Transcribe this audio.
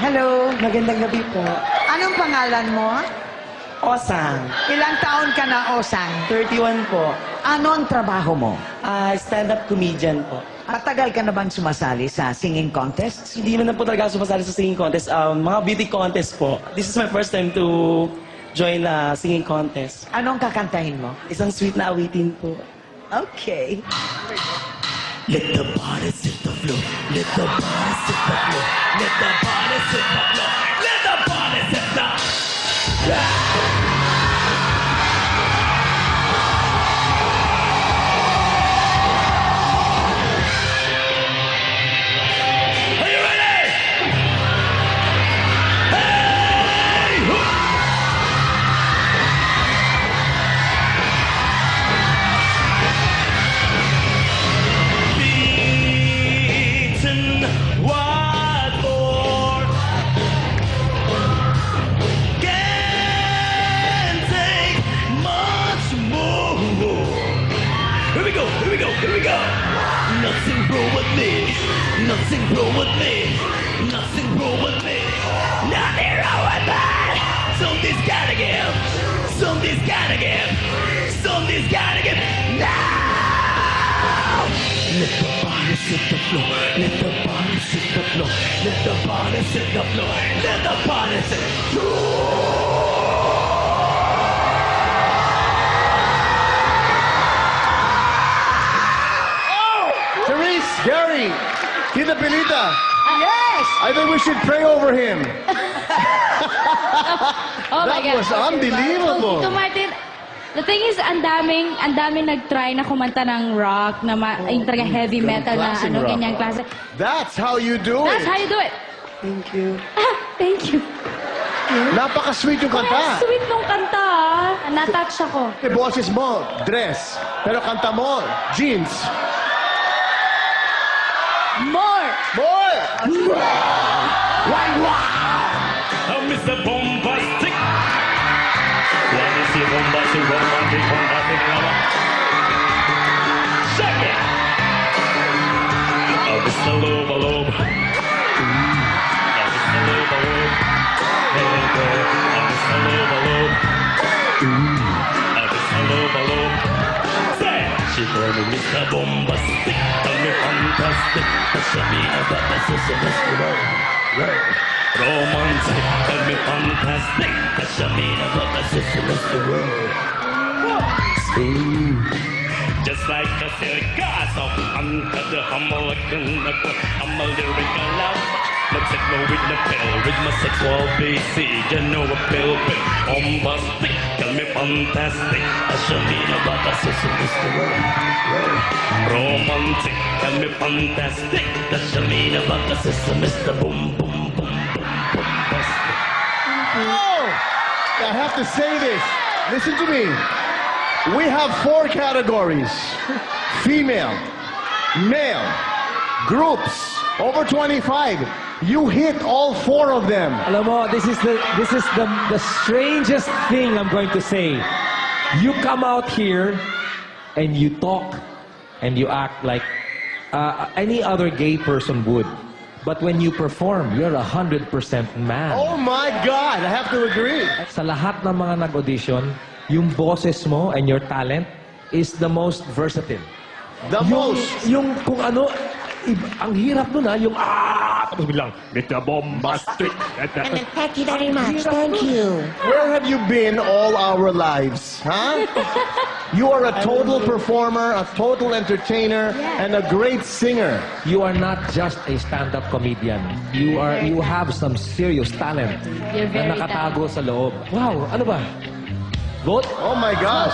Hello. Magandang gabi po. Anong pangalan mo? Osang. Ilang taon ka na, Osang? 31 po. Ano ang trabaho mo? Stand-up comedian po. Matagal ka na bang sumasali sa singing contests? Hindi na po talaga sumasali sa singing contest. Mga beauty contest po. This is my first time to join a singing contest. Anong kakantahin mo? Isang sweet na awitin po. Okay. Let the body sit the floor. Let the body sit the floor. Let the body sit the floor. Let the body sit the Are you ready? Hey! Beaten, what for? Can't take much more. Here we go, here we go, here we go. Nothing wrong with me. Nothing wrong with me. Nothing wrong with me. Nothing wrong with me. Something's gotta give. Something's gotta give. Something's gotta give. Now! Let the body sit the floor. Let the body sit the floor. Let the body sit the floor. Let the body sit the floor. Therese, Gary, Tita Pilita, Yes! I think we should pray over him. Oh my That God. was unbelievable. So, Tito Martin, the thing is, ang daming nag-try na kumanta ng rock, na yung talaga heavy metal na classic ano, rock. ganyang klase. That's how you do That's it. how you do it. Thank you. Thank you. Napaka-sweet yung Kaya kanta. sweet nung kanta, ah. Natouch ako. Eh, boses mo, dress. Pero kanta mo, jeans. More! More! Mr. Bombastic. Wanna see bombastic, romantic, bombastic lover? Shake it. Mr. Loba Loba. Mr. Loba Loba. Hey girl, Mr. Loba Loba. Mr. Loba Loba. Say, she told me Mr. Bombastic, tell me fantastic. Show me about the sister, Mr. Romantic, tell me fantastic. Show me about the sister, Mr. Just like a silk castle, under the humble, I'm a lyrical love. Let's go with the pill, with my sexual BC. You know a pill, bombastic, tell me fantastic. Show me about the sister, Mr. Romantic, tell me fantastic. Show me about the sister, Mr. Boom, boom, boom, boom, bombastic. Oh! I have to say this. Listen to me. We have 4 categories. Female, male, groups, over 25. You hit all 4 of them. Alam mo, this is the strangest thing I'm going to say. You come out here and you talk and you act like any other gay person would. But when you perform, you're 100% man. Oh my God, I have to agree. Sa lahat ng mga nag-audition, yung boses mo and your talent is the most versatile. The most. Yung kung ano, ang hirap nun yung tapos bilang, Mr. Bombastic. Thank you very much. Thank you. Where have you been all our lives, huh? You are a total performer, a total entertainer, and a great singer. You are not just a stand-up comedian. You have some serious talent You're very na nakatago sa loob. Wow, ano ba? Vote? Oh my gosh.